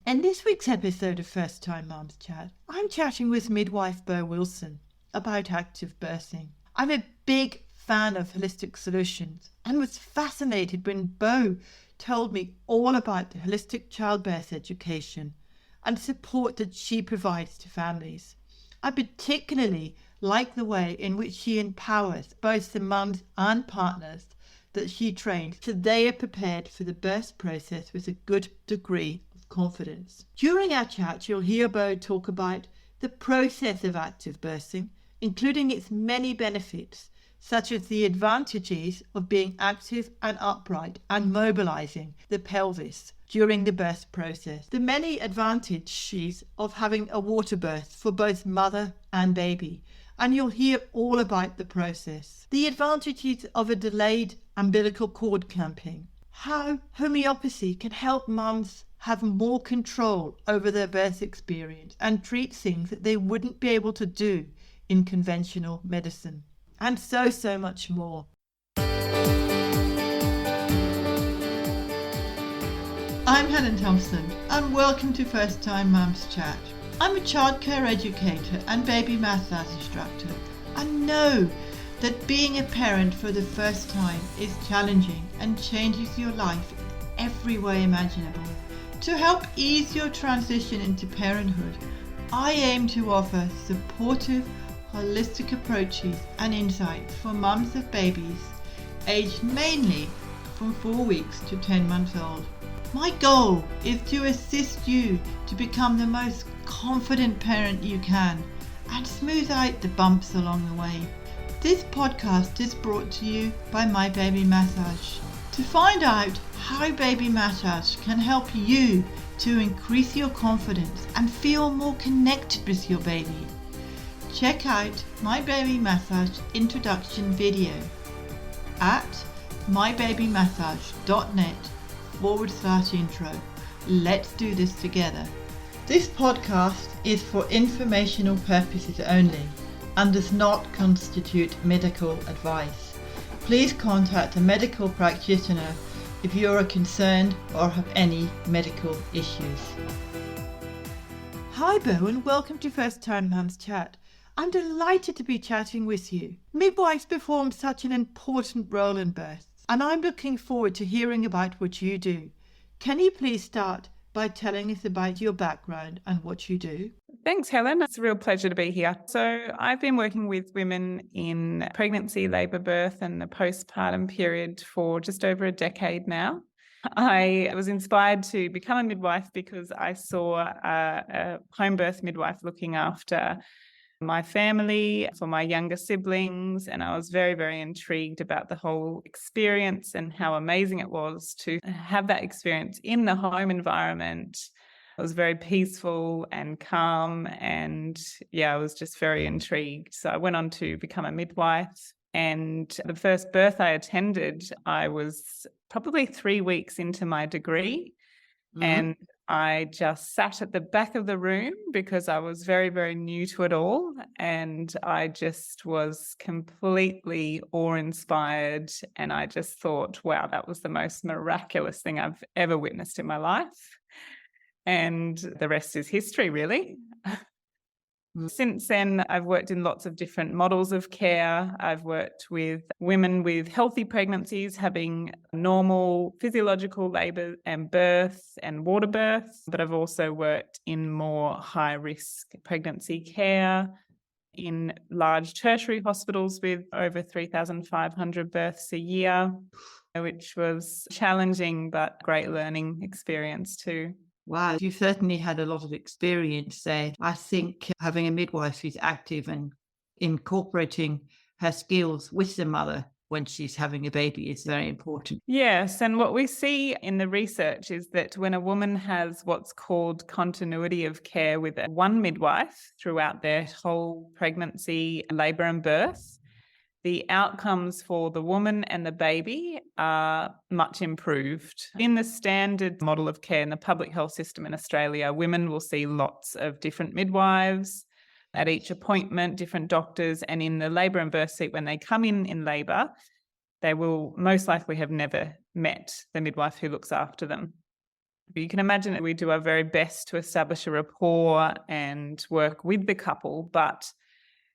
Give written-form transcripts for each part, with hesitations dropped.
In this week's episode of First Time Mums Chat, I'm chatting with midwife Beau Wilson about active birthing. I'm a big fan of holistic solutions and was fascinated when Beau told me all about the holistic childbirth education and support that she provides to families. I particularly like the way in which she empowers both the mums and partners that she trains so they are prepared for the birth process with a good degree of confidence. During our chat, you'll hear Beau talk about the process of active birthing, including its many benefits, such as the advantages of being active and upright and mobilizing the pelvis during the birth process, the many advantages of having a water birth for both mother and baby, and you'll hear all about the process, the advantages of a delayed umbilical cord clamping, how homeopathy can help mums have more control over their birth experience and treat things that they wouldn't be able to do in conventional medicine, and so much more. I'm Helen Thompson and welcome to First Time Mums Chat. I'm a childcare educator and baby massage instructor. I know that being a parent for the first time is challenging and changes your life in every way imaginable. To help ease your transition into parenthood, I aim to offer supportive, holistic approaches and insights for mums of babies aged mainly from 4 weeks to 10 months old. My goal is to assist you to become the most confident parent you can and smooth out the bumps along the way. This podcast is brought to you by My Baby Massage. To find out how baby massage can help you to increase your confidence and feel more connected with your baby, check out My Baby Massage introduction video at mybabymassage.net/intro. Let's do this together. This podcast is for informational purposes only and does not constitute medical advice. Please contact a medical practitioner if you are concerned or have any medical issues. Hi Beau, and welcome to First Time Mums Chat. I'm delighted to be chatting with you. Midwives perform such an important role in birth, and I'm looking forward to hearing about what you do. Can you please start by telling us about your background and what you do? Thanks, Helen. It's a real pleasure to be here. So I've been working with women in pregnancy, labour, birth and the postpartum period for just over a decade now. I was inspired to become a midwife because I saw a home birth midwife looking after my family, for my younger siblings, and I was very, very intrigued about the whole experience and how amazing it was to have that experience in the home environment. It was very peaceful and calm, and I was just very intrigued. So I went on to become a midwife, and the first birth I attended, I was probably 3 weeks into my degree. And I just sat at the back of the room because I was very, very new to it all. And I just was completely awe-inspired. And I just thought, wow, that was the most miraculous thing I've ever witnessed in my life. And the rest is history, really. Since then, I've worked in lots of different models of care. I've worked with women with healthy pregnancies, having normal physiological labour and birth and water birth, but I've also worked in more high-risk pregnancy care, in large tertiary hospitals with over 3,500 births a year, which was challenging but great learning experience too. Wow, you certainly had a lot of experience there. I think having a midwife who's active and incorporating her skills with the mother when she's having a baby is very important. Yes, and what we see in the research is that when a woman has what's called continuity of care with one midwife throughout their whole pregnancy, labour and birth, the outcomes for the woman and the baby are much improved. In the standard model of care in the public health system in Australia, women will see lots of different midwives at each appointment, different doctors, and in the labour and birth suite when they come in labour, they will most likely have never met the midwife who looks after them. You can imagine that we do our very best to establish a rapport and work with the couple, but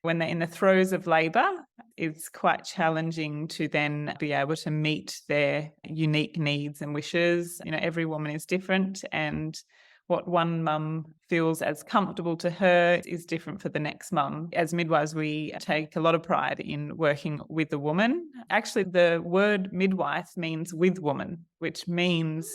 when they're in the throes of labour, it's quite challenging to then be able to meet their unique needs and wishes. Every woman is different, and what one mum feels as comfortable to her is different for the next mum. As midwives, we take a lot of pride in working with the woman. Actually, the word midwife means with woman, which means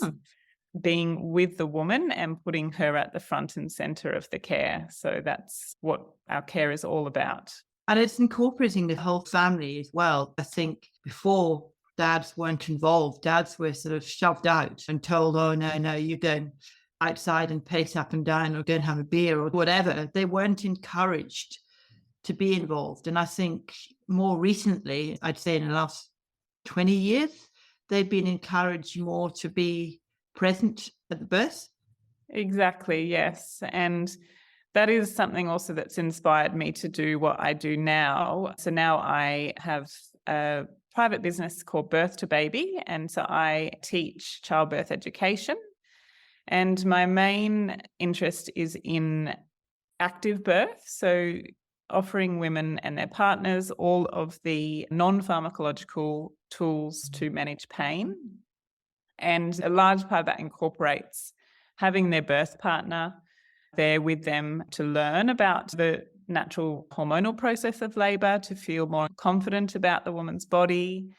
being with the woman and putting her at the front and centre of the care. So that's what our care is all about. And it's incorporating the whole family as well. I think before dads weren't involved, dads were sort of shoved out and told, oh, no, you go outside and pace up and down or go and have a beer or whatever. They weren't encouraged to be involved. And I think more recently, I'd say in the last 20 years, they've been encouraged more to be present at the birth. Exactly, yes. And that is something also that's inspired me to do what I do now. So now I have a private business called Birth to Baby, and so I teach childbirth education. And my main interest is in active birth, so offering women and their partners all of the non-pharmacological tools to manage pain. And a large part of that incorporates having their birth partner there with them to learn about the natural hormonal process of labour, to feel more confident about the woman's body,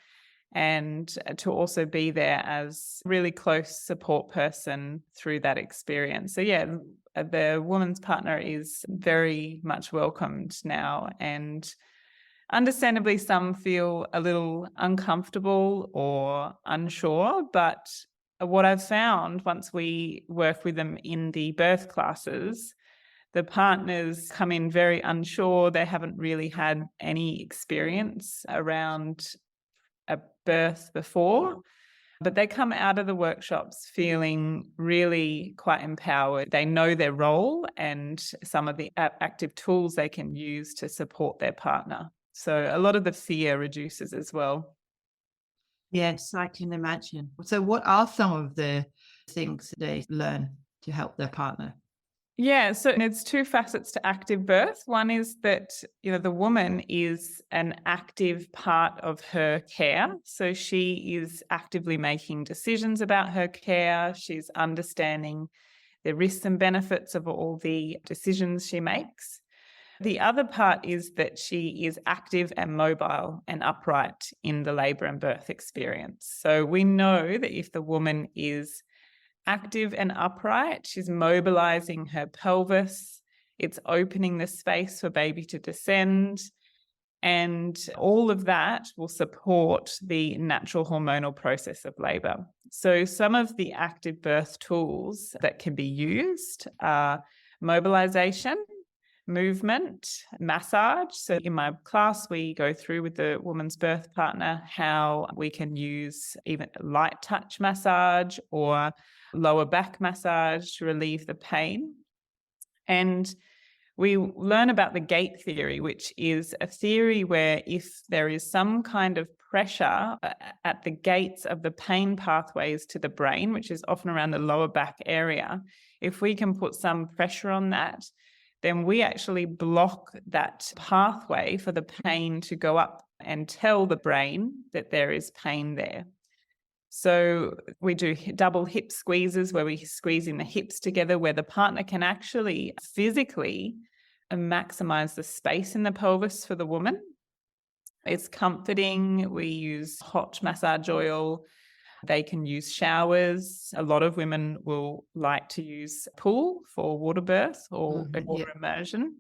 and to also be there as a really close support person through that experience. So yeah, the woman's partner is very much welcomed now, and understandably, some feel a little uncomfortable or unsure, but what I've found once we work with them in the birth classes, the partners come in very unsure. They haven't really had any experience around a birth before, but they come out of the workshops feeling really quite empowered. They know their role and some of the active tools they can use to support their partner. So a lot of the fear reduces as well. Yes, I can imagine. So what are some of the things they learn to help their partner? Yeah, so there's two facets to active birth. One is that, the woman is an active part of her care. So she is actively making decisions about her care. She's understanding the risks and benefits of all the decisions she makes. The other part is that she is active and mobile and upright in the labour and birth experience. So we know that if the woman is active and upright, she's mobilizing her pelvis, it's opening the space for baby to descend, and all of that will support the natural hormonal process of labour. So some of the active birth tools that can be used are mobilization, movement, massage. So in my class, we go through with the woman's birth partner how we can use even light touch massage or lower back massage to relieve the pain. And we learn about the gate theory, which is a theory where if there is some kind of pressure at the gates of the pain pathways to the brain, which is often around the lower back area, if we can put some pressure on that, then we actually block that pathway for the pain to go up and tell the brain that there is pain there. So we do double hip squeezes where we squeeze in the hips together, where the partner can actually physically maximize the space in the pelvis for the woman. It's comforting. We use hot massage oil. They can use showers. A lot of women will like to use a pool for waterbirth or water immersion.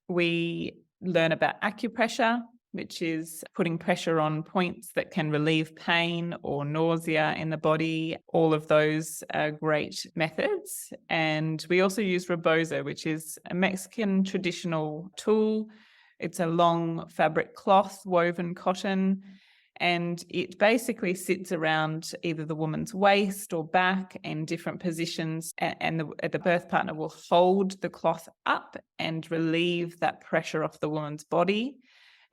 We learn about acupressure, which is putting pressure on points that can relieve pain or nausea in the body. All of those are great methods. And we also use rebozo, which is a Mexican traditional tool. It's a long fabric cloth, woven cotton, and it basically sits around either the woman's waist or back in different positions, and the birth partner will hold the cloth up and relieve that pressure off the woman's body,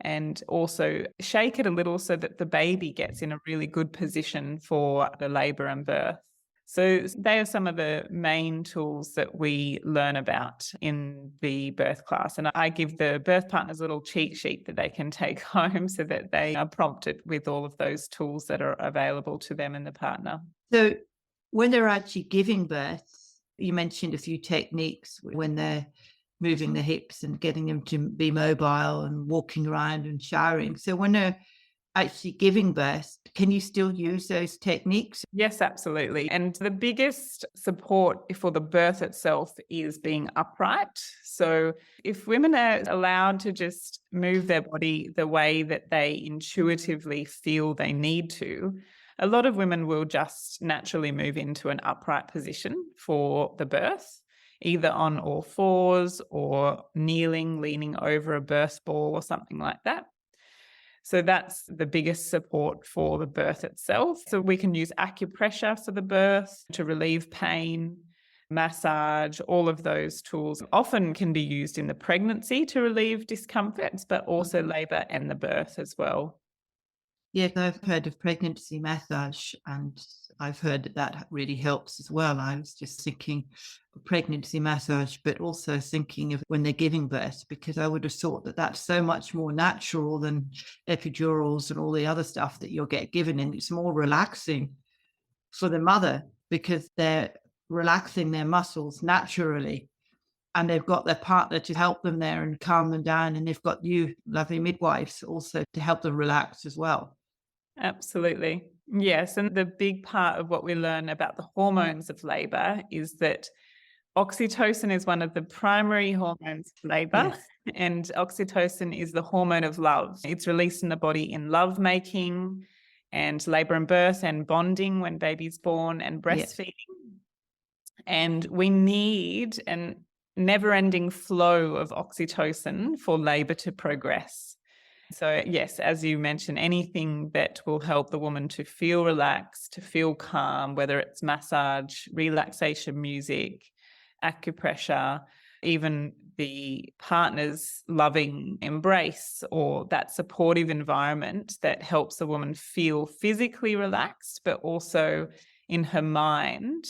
and also shake it a little so that the baby gets in a really good position for the labour and birth. So they are some of the main tools that we learn about in the birth class. And I give the birth partners a little cheat sheet that they can take home so that they are prompted with all of those tools that are available to them and the partner. So when they're actually giving birth, you mentioned a few techniques when they're moving the hips and getting them to be mobile and walking around and showering. So when they're actually giving birth, can you still use those techniques? Yes, absolutely. And the biggest support for the birth itself is being upright. So if women are allowed to just move their body the way that they intuitively feel they need to, a lot of women will just naturally move into an upright position for the birth, either on all fours or kneeling, leaning over a birth ball or something like that. So that's the biggest support for the birth itself. So we can use acupressure for the birth to relieve pain, massage, all of those tools often can be used in the pregnancy to relieve discomforts, but also labour and the birth as well. Yes, I've heard of pregnancy massage, and I've heard that that really helps as well. I was just thinking of pregnancy massage, but also thinking of when they're giving birth, because I would have thought that that's so much more natural than epidurals and all the other stuff that you'll get given. And it's more relaxing for the mother because they're relaxing their muscles naturally. And they've got their partner to help them there and calm them down. And they've got you, lovely midwives, also to help them relax as well. Absolutely. Yes. And the big part of what we learn about the hormones of labour is that oxytocin is one of the primary hormones of labour, Yes. and oxytocin is the hormone of love. It's released in the body in love making and labour and birth and bonding when baby's born and breastfeeding. And we need a never-ending flow of oxytocin for labour to progress. So yes, as you mentioned, anything that will help the woman to feel relaxed, to feel calm, whether it's massage, relaxation music, acupressure, even the partner's loving embrace or that supportive environment that helps the woman feel physically relaxed, but also in her mind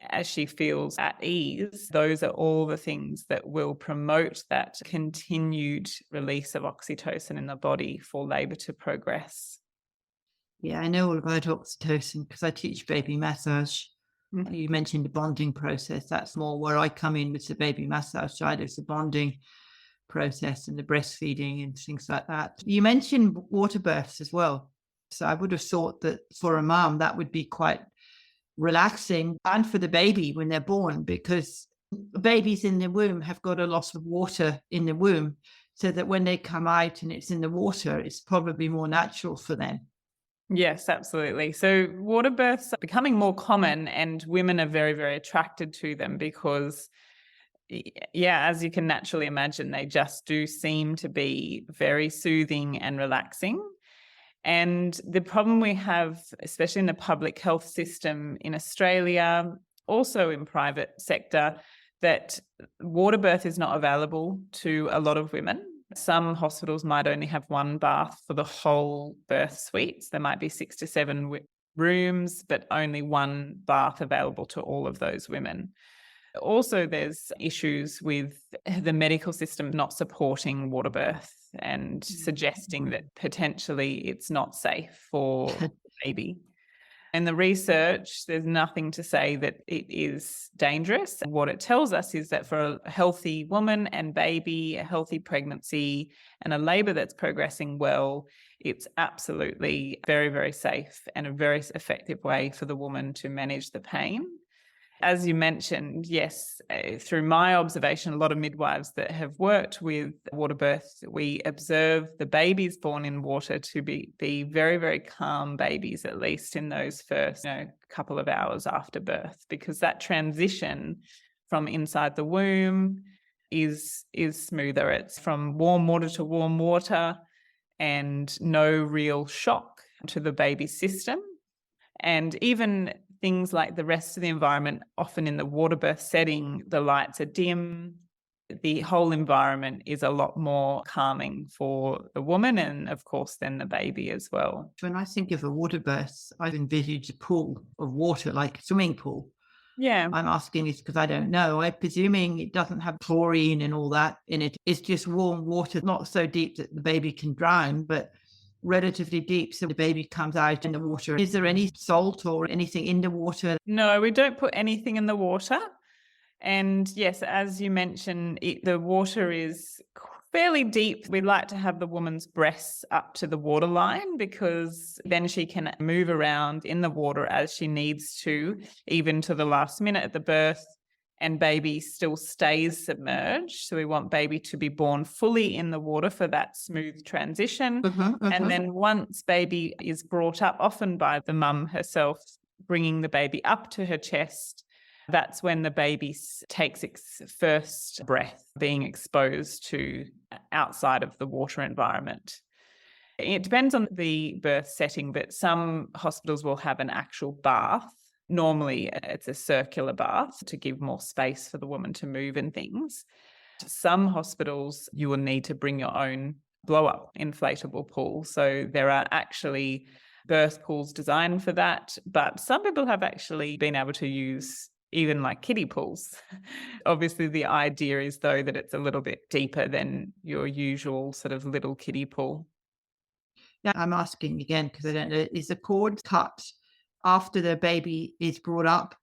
as she feels at ease. Those are all the things that will promote that continued release of oxytocin in the body for labour to progress. Yeah, I know all about oxytocin because I teach baby massage. You mentioned the bonding process. That's more where I come in with the baby massage side. It's the bonding process and the breastfeeding and things like that. You mentioned water births as well. So I would have thought that for a mom, that would be quite relaxing, and for the baby when they're born, because babies in the womb have got a lot of water in the womb, so that when they come out and it's in the water, it's probably more natural for them. Yes, absolutely. So water births are becoming more common and women are very, very attracted to them because, yeah, as you can naturally imagine, they just do seem to be very soothing and relaxing. And the problem we have, especially in the public health system in Australia, also in private sector, that water birth is not available to a lot of women. Some hospitals might only have one bath for the whole birth suites. There might be 6 to 7 rooms, but only one bath available to all of those women. Also, there's issues with the medical system not supporting water birth and suggesting that potentially it's not safe for the baby. In the research, there's nothing to say that it is dangerous. What it tells us is that for a healthy woman and baby, a healthy pregnancy, and a labour that's progressing well, it's absolutely very, very safe and a very effective way for the woman to manage the pain. As you mentioned, yes, through my observation, a lot of midwives that have worked with water birth, we observe the babies born in water to be very, very calm babies, at least in those first couple of hours after birth, because that transition from inside the womb is smoother. It's from warm water to warm water and no real shock to the baby's system. And even things like the rest of the environment, often in the water birth setting, the lights are dim, the whole environment is a lot more calming for the woman and, of course, then the baby as well. When I think of a water birth, I envisage a pool of water, like a swimming pool. Yeah. I'm asking this because I don't know. I'm presuming it doesn't have chlorine and all that in it. It's just warm water, not so deep that the baby can drown, but relatively deep so the baby comes out in the water. Is there any salt or anything in the water? No, we don't put anything in the water. And yes, as you mentioned, the water is fairly deep. We like to have the woman's breasts up to the waterline because then she can move around in the water as she needs to, even to the last minute at the birth, and baby still stays submerged. So we want baby to be born fully in the water for that smooth transition. And then once baby is brought up, often by the mum herself, bringing the baby up to her chest, that's when the baby takes its first breath, being exposed to outside of the water environment. It depends on the birth setting, but some hospitals will have an actual bath. Normally, it's a circular bath to give more space for the woman to move and things. Some hospitals, you will need to bring your own blow-up inflatable pool. So there are actually birth pools designed for that, but some people have actually been able to use even like kiddie pools. Obviously, the idea is, though, that it's a little bit deeper than your usual sort of little kiddie pool. Yeah, I'm asking again because I don't know. Is the cord cut after the baby is brought up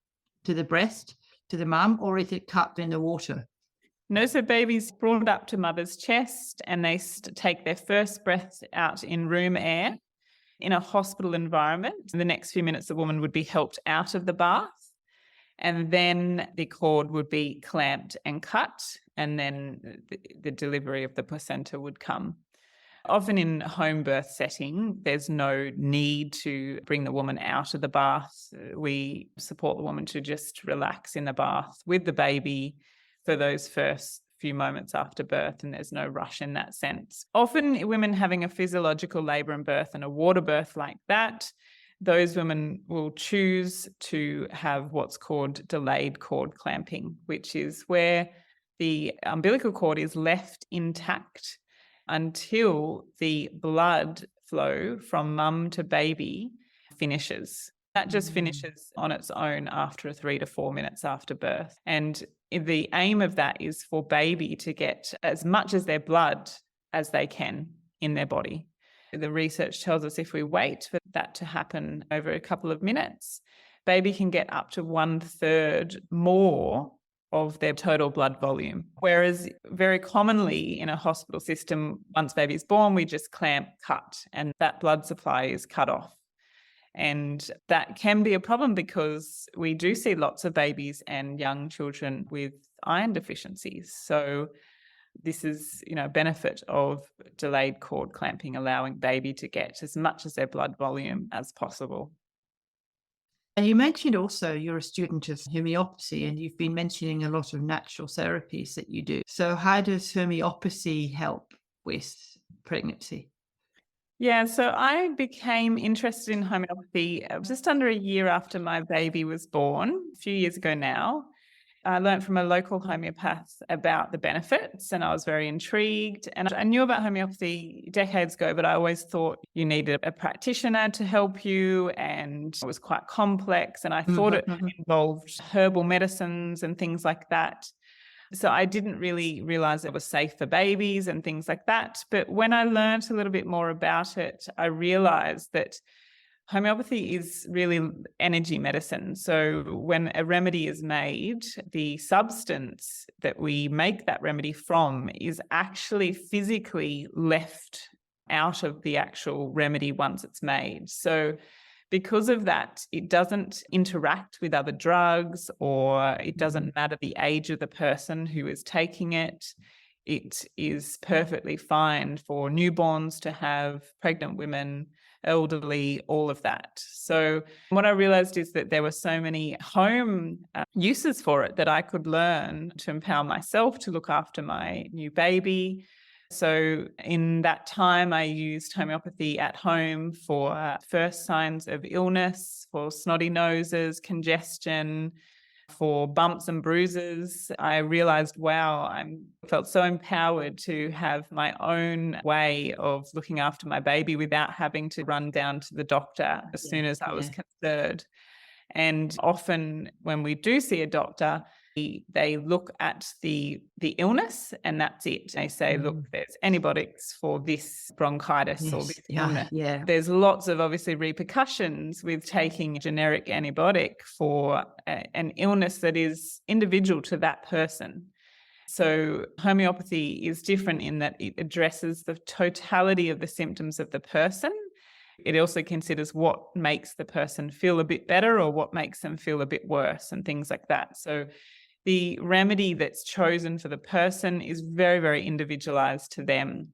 to the breast, to the mum, or is it cut in the water? No, so baby's brought up to mother's chest and they take their first breath out in room air in a hospital environment. In the next few minutes, the woman would be helped out of the bath. And then the cord would be clamped and cut, and then the delivery of the placenta would come. Often in home birth setting, there's no need to bring the woman out of the bath. We support the woman to just relax in the bath with the baby for those first few moments after birth, and there's no rush in that sense. Often women having a physiological labour and birth and a water birth like that, those women will choose to have what's called delayed cord clamping, which is where the umbilical cord is left intact until the blood flow from mum to baby finishes. That just finishes on its own after 3 to 4 minutes after birth. And the aim of that is for baby to get as much as their blood as they can in their body. The research tells us if we wait for that to happen over a couple of minutes, baby can get up to 1/3 more of their total blood volume. Whereas very commonly in a hospital system, once baby's born, we just clamp, cut, and that blood supply is cut off. And that can be a problem because we do see lots of babies and young children with iron deficiencies. So this is, a benefit of delayed cord clamping, allowing baby to get as much as their blood volume as possible. And you mentioned also you're a student of homeopathy and you've been mentioning a lot of natural therapies that you do. So how does homeopathy help with pregnancy? Yeah, so I became interested in homeopathy just under a year after my baby was born, a few years ago now. I learned from a local homeopath about the benefits and I was very intrigued. And I knew about homeopathy decades ago, but I always thought you needed a practitioner to help you and it was quite complex. And I thought it involved herbal medicines and things like that. So I didn't really realize it was safe for babies and things like that. But when I learned a little bit more about it, I realized that homeopathy is really energy medicine. So when a remedy is made, the substance that we make that remedy from is actually physically left out of the actual remedy once it's made. So because of that, it doesn't interact with other drugs or it doesn't matter the age of the person who is taking it. It is perfectly fine for newborns to have, pregnant women, elderly, all of that. So what I realized is that there were so many home uses for it that I could learn to empower myself to look after my new baby. So in that time, I used homeopathy at home for first signs of illness, for snotty noses, congestion, For bumps and bruises, I realized, wow, I felt so empowered to have my own way of looking after my baby without having to run down to the doctor as soon as I was concerned. And often when we do see a doctor, they look at the illness and that's it. They say, look, there's antibiotics for this bronchitis or this illness. There's lots of obviously repercussions with taking generic antibiotic for an illness that is individual to that person. So homeopathy is different in that it addresses the totality of the symptoms of the person. It also considers what makes the person feel a bit better or what makes them feel a bit worse and things like that. So the remedy that's chosen for the person is very, very individualized to them.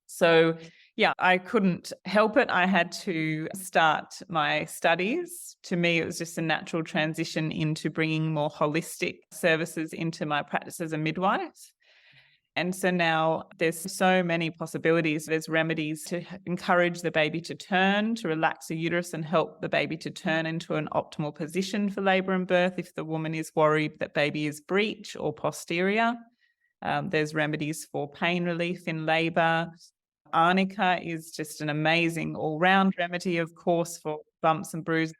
So yeah, I couldn't help it. I had to start my studies. To me, it was just a natural transition into bringing more holistic services into my practice as a midwife. And so now there's so many possibilities. There's remedies to encourage the baby to turn, to relax the uterus and help the baby to turn into an optimal position for labour and birth if the woman is worried that baby is breech or posterior. There's remedies for pain relief in labour. Arnica is just an amazing all-round remedy, of course, for bumps and bruises.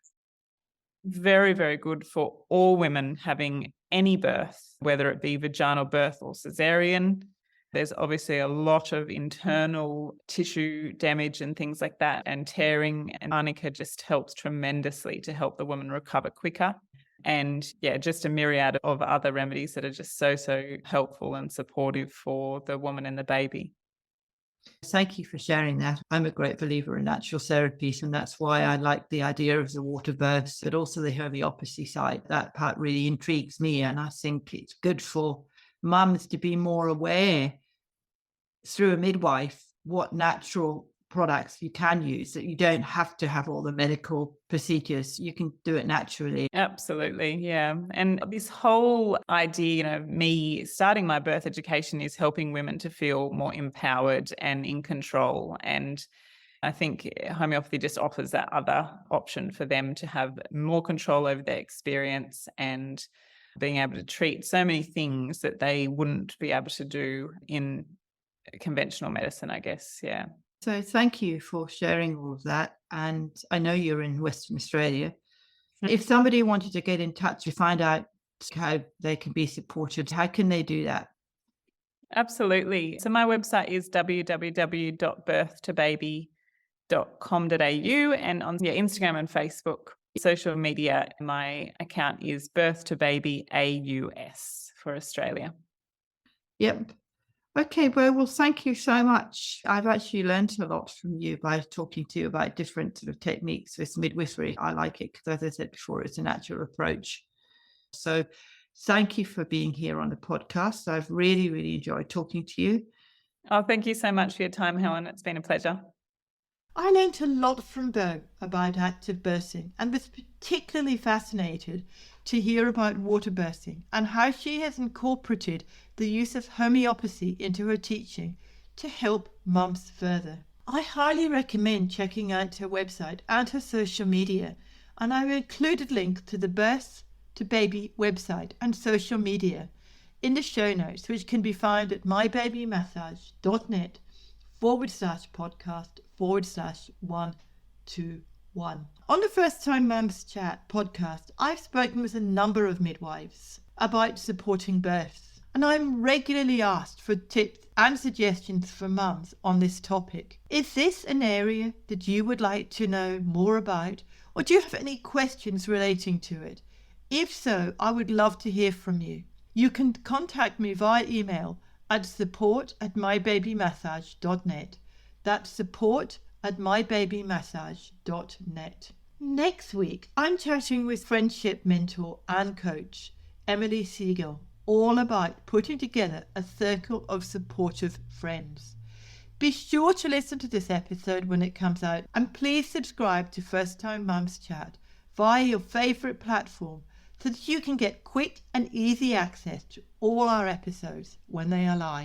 Very, very good for all women having any birth, whether it be vaginal birth or cesarean. There's obviously a lot of internal tissue damage and things like that, and tearing, and arnica just helps tremendously to help the woman recover quicker. And yeah, just a myriad of other remedies that are just so helpful and supportive for the woman and the baby. Thank you for sharing that. I'm a great believer in natural therapies, and that's why I like the idea of the water births, but also the homeopathy side. That part really intrigues me, and I think it's good for mums to be more aware through a midwife what natural products you can use, that you don't have to have all the medical procedures. You can do it naturally. Absolutely, yeah. And this whole idea, me starting my birth education is helping women to feel more empowered and in control. And I think homeopathy just offers that other option for them to have more control over their experience and being able to treat so many things that they wouldn't be able to do in conventional medicine, I guess, yeah. So thank you for sharing all of that. And I know you're in Western Australia. If somebody wanted to get in touch to find out how they can be supported, how can they do that? Absolutely. So my website is www.birthtobaby.com.au, and on Instagram and Facebook, social media, my account is Birth2Baby AUS for Australia. Yep. Okay, well, thank you so much. I've actually learned a lot from you by talking to you about different sort of techniques with midwifery. I like it because, as I said before, it's a natural approach. So thank you for being here on the podcast. I've really enjoyed talking to you. Oh, thank you so much for your time, Helen. It's been a pleasure. I learned a lot from Beau about active birthing and was particularly fascinated to hear about water birthing and how she has incorporated the use of homeopathy into her teaching to help mums further. I highly recommend checking out her website and her social media, and I will include a link to the Birth2Baby website and social media in the show notes, which can be found at mybabymassage.net/podcast/121. On the First Time Mums Chat podcast, I've spoken with a number of midwives about supporting births, and I'm regularly asked for tips and suggestions for mums on this topic. Is this an area that you would like to know more about, or do you have any questions relating to it? If so, I would love to hear from you. You can contact me via email at support@mybabymassage.net. That's support@mybabymassage.net. Next week, I'm chatting with friendship mentor and coach Emily Siegel, all about putting together a circle of supportive friends. Be sure to listen to this episode when it comes out, and please subscribe to First Time Mums Chat via your favourite platform so that you can get quick and easy access to all our episodes when they are live.